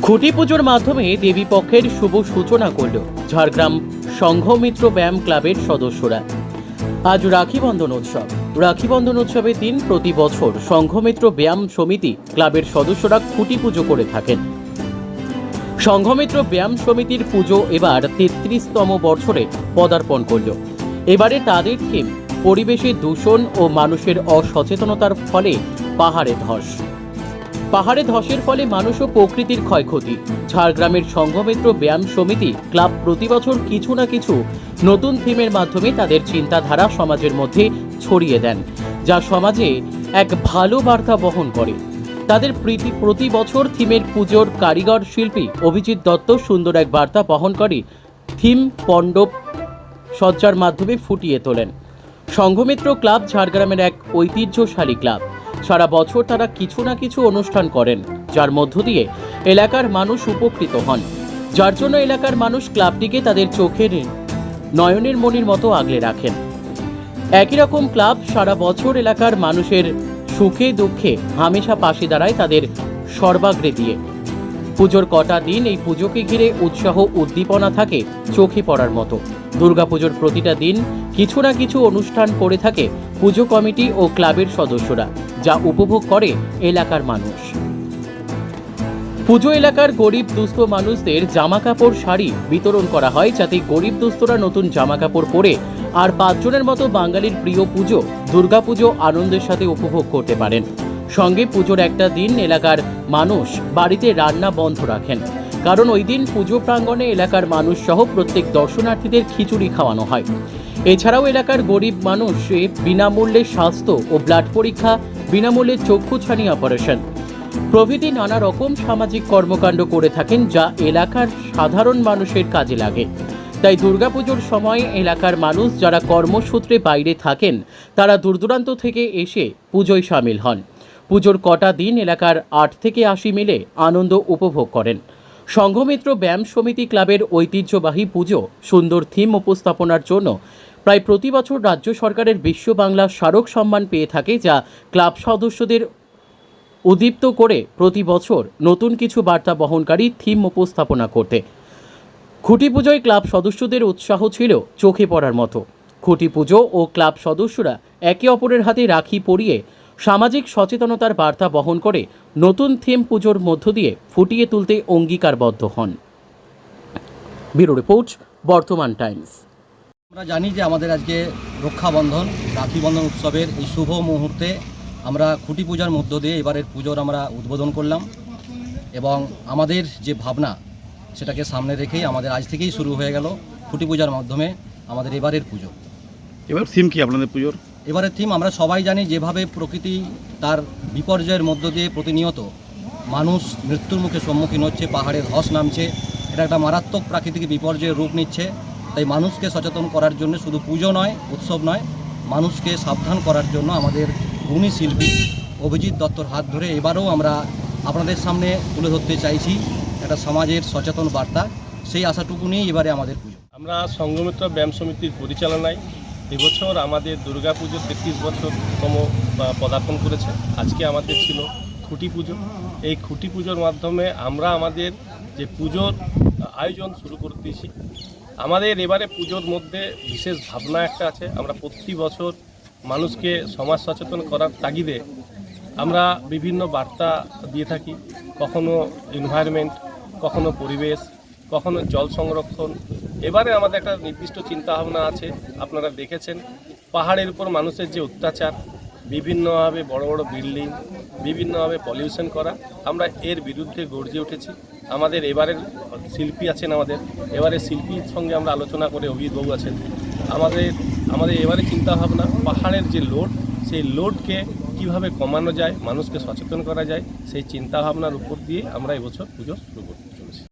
খুঁটি পুজোর মাধ্যমে দেবীপক্ষের শুভ সূচনা করল ঝাড়গ্রাম সংঘমিত্র ব্যায়াম ক্লাবের সদস্যরা। আজ রাখি বন্ধন উৎসব। রাখি বন্ধন উৎসবের দিন প্রতি বছর সংঘমিত্র ব্যায়াম সমিতি ক্লাবের সদস্যরা খুঁটি পুজো করে থাকেন। সংঘমিত্র ব্যায়াম সমিতির পুজো এবার ৩৩তম বছরে পদার্পণ করল। এবারে তাদের থিম পরিবেশে দূষণ ও মানুষের অসচেতনতার ফলে পাহাড়ে ধস। পাহাড়ে ধসের ফলে মানুষ ও প্রকৃতির ক্ষয়ক্ষতি। ঝাড়গ্রামের সংঘমিত্র ব্যায়াম সমিতি ক্লাব প্রতি বছর কিছু না কিছু নতুন থিমের মাধ্যমে তাদের চিন্তাধারা সমাজের মধ্যে ছড়িয়ে দেন, যা সমাজে এক ভালো বার্তা বহন করে। তাদের প্রতি বছর থিমের পুজোর কারিগর শিল্পী অভিজিৎ দত্ত সুন্দর এক বার্তা বহন করে থিম মণ্ডপ সজ্জার মাধ্যমে ফুটিয়ে তোলেন। সংঘমিত্র ক্লাব ঝাড়গ্রামের এক ঐতিহ্যশালী ক্লাব। সারা বছর তারা কিছু না কিছু অনুষ্ঠান করেন, যার মধ্য দিয়ে এলাকার মানুষ উপকৃত হন, যার জন্য এলাকার মানুষ ক্লাবটিকে তাদের চোখের নয়নের মণির মতো আগলে রাখেন। একই রকম ক্লাব সারা বছর এলাকার মানুষের সুখে দুঃখে হামেশা পাশে দাঁড়ায় তাদের সর্বাগ্রে দিয়ে। পুজোর কটা দিন এই পুজোকে ঘিরে উৎসাহ উদ্দীপনা থাকে চোখে পড়ার মতো। দুর্গাপুজোর প্রতিটা দিন কিছু না কিছু অনুষ্ঠান করে থাকে পুজো কমিটি ও ক্লাবের সদস্যরা, যা উপভোগ করে এলাকার মানুষ। পুজো এলাকার গরিব দুস্থ মানুষদের জামাকাপড় শাড়ি বিতরণ করা হয়, যাতে গরিব দুস্থরা নতুন জামাকাপড় পরে আর 5 জনের মতো বাঙালির প্রিয় পুজো দুর্গাপুজো আনন্দের সাথে উপভোগ করতে পারেন। সঙ্গে পুজোর একটা দিন এলাকার মানুষ বাড়িতে রান্না বন্ধ রাখেন, কারণ ওই দিন পুজো প্রাঙ্গণে এলাকার মানুষ সহ প্রত্যেক দর্শনার্থীদের খিচুড়ি খাওয়ানো হয়। এছাড়াও এলাকার গরিব মানুষ বিনামূল্যে স্বাস্থ্য ও ব্লাড পরীক্ষা, বিনামূল্যে চক্ষু ছানি অপারেশন প্রভৃতি নানা রকম সামাজিক কর্মকাণ্ড করে থাকেন, যা এলাকার সাধারণ মানুষের কাজে লাগে। তাই দুর্গাপুজোর সময় এলাকার মানুষ যারা কর্মসূত্রে বাইরে থাকেন, তারা দূরদূরান্ত থেকে এসে পুজোয় সামিল হন। পুজোর কটা দিন এলাকার 8 থেকে 80 মিলে আনন্দ উপভোগ করেন। সংঘমিত্র ব্যায়াম সমিতি ক্লাবের ঐতিহ্যবাহী পুজো সুন্দর থিম উপস্থাপনার জন্য প্রায় প্রতি বছর রাজ্য সরকারের বিশ্ব বাংলা স্মারক সম্মান পেয়ে থাকে, যা ক্লাব সদস্যদের উদ্দীপ্ত করে প্রতি বছর নতুন কিছু বার্তা বহনকারী থিম উপস্থাপনা করতে। খুঁটি পুজোয় ক্লাব সদস্যদের উৎসাহ ছিল চোখে পড়ার মতো। খুঁটি পুজো ও ক্লাব সদস্যরা একে অপরের হাতে রাখি পরিয়ে সামাজিক সচেতনতার বার্তা বহন করে নতুন থিম পুজোর মধ্য দিয়ে ফুটিয়ে তুলতে অঙ্গীকারবদ্ধ হন। ব্যুরো রিপোর্ট, বর্তমান টাইমস। আমরা জানি যে আমাদের আজকে রক্ষাবন্ধন রাখি বন্ধন উৎসবের এই শুভ মুহূর্তে আমরা খুঁটি পূজার মধ্য দিয়ে এবারের পুজোর আমরা উদ্বোধন করলাম, এবং আমাদের যে ভাবনা সেটাকে সামনে রেখেই আমাদের আজ থেকেই শুরু হয়ে গেল খুঁটি পূজার মাধ্যমে আমাদের এবারের পুজো। এবার থিম কি আপনাদের পুজোর? এবারের থিম আমরা সবাই জানি, যেভাবে প্রকৃতি তার বিপর্যয়ের মধ্য দিয়ে প্রতিনিয়ত মানুষ মৃত্যুর মুখে সম্মুখীন হচ্ছে, পাহাড়ে ধস নামছে, এটা একটা মারাত্মক প্রাকৃতিক বিপর্যয়ের রূপ নিচ্ছে। তাই মানুষকে সচেতন করার জন্য শুধু পুজো নয়, উৎসব নয়, মানুষকে সাবধান করার জন্য আমাদের গুণী শিল্পী অভিজিৎ দত্তর হাত ধরে এবারও আমরা আপনাদের সামনে তুলে ধরতে চাইছি একটা সমাজের সচেতন বার্তা। সেই আশাটুকু নিয়েই এবারে আমাদের পুজো। আমরা সংঘমিত্র ব্যায়াম সমিতির পরিচালনায় এবছর আমাদের দুর্গাপুজো 33 বছরতম পদার্পণ করেছে। আজকে আমাদের ছিল খুঁটি পুজো। এই খুঁটি পুজোর মাধ্যমে আমরা আমাদের যে পুজোর আয়োজন শুরু করে দিয়েছি। আমাদের এবারে পুজোর মধ্যে বিশেষ ভাবনা একটা আছে। আমরা প্রতি বছর মানুষকে সমাজ সচেতন করার তাগিদে আমরা বিভিন্ন বার্তা দিয়ে থাকি, কখনো এনভায়রনমেন্ট, কখনো পরিবেশ, কখনো জল সংরক্ষণ। এবারে আমাদের একটা নির্দিষ্ট চিন্তাভাবনা আছে। আপনারা দেখেছেন পাহাড়ের উপর মানুষের যে অত্যাচার, বিভিন্নভাবে বড় বড় বিল্ডিং, বিভিন্নভাবে পলিউশন করা, আমরা এর বিরুদ্ধে গর্জে উঠেছি। আমাদের এবারের শিল্পী আছেন, এবারের শিল্পীর সঙ্গে আমরা আলোচনা করে অভিজিৎবাবু আছেন। আমাদের এবারে চিন্তাভাবনা পাহাড়ের যে লোড, সেই লোডকে কীভাবে কমানো যায়, মানুষকে সচেতন করা যায়, সেই চিন্তাভাবনার উপর দিয়ে আমরা এবছর পুজো শুরু করি।